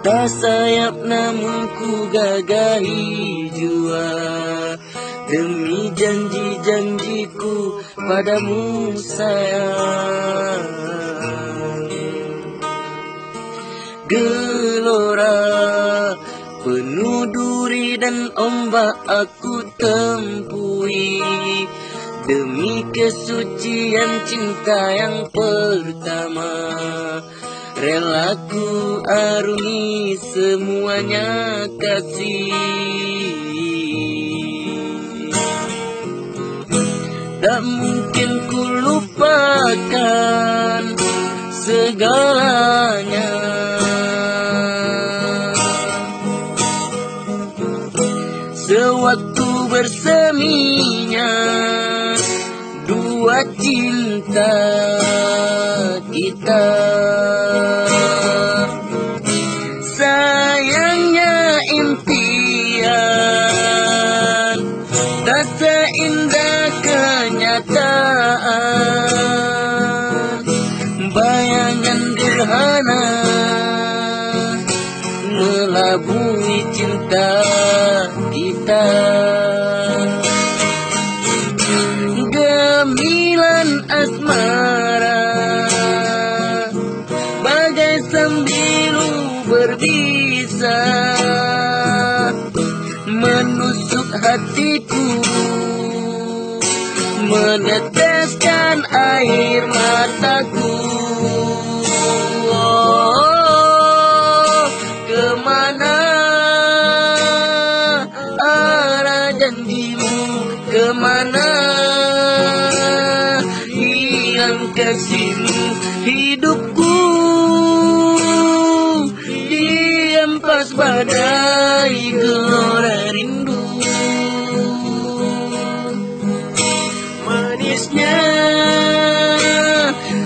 Tak sayap namun ku gagahi jua, demi janji-janjiku padamu sayang. Gelora penuh duri dan ombak aku tempuhi, demi kesucian cinta yang pertama. Rela ku arungi semuanya kasih. Tak mungkin ku lupakan segalanya. Sewaktu berseminya dua cinta kita, sayangnya impian tak seindah kenyataan. Bayangan gerhana melaburi cinta kita. Gemilan asmara bagai sembilu berbisa, menusuk hatiku, meneteskan air mataku. Oh, kemana arah janjimu, kemana hilang kasihmu. Hidupku dihempas badai gelora rindu. Manisnya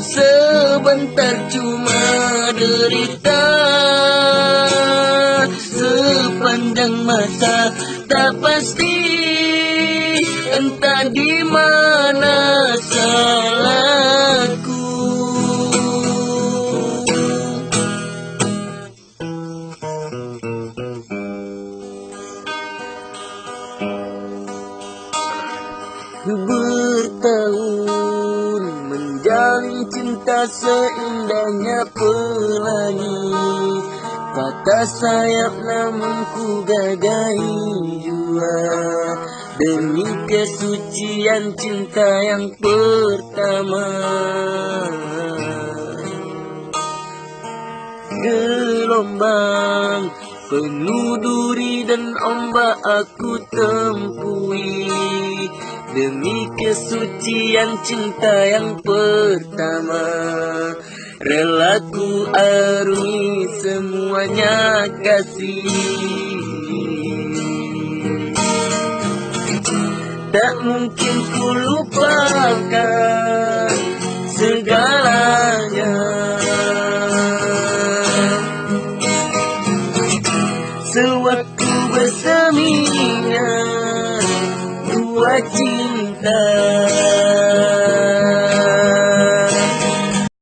sebentar cuma derita, sepanjang masa tak pasti, entah di mana salahku. Bertahun menjalin cinta seindahnya pelangi, patah sayap namun ku gagahi jua, demi kesucian cinta yang pertama. Gelombang penuh duri dan ombak aku tempuhi, demi kesucian cinta yang pertama. Rela ku arungi semuanya kasih. Tak mungkin ku lupakan segalanya.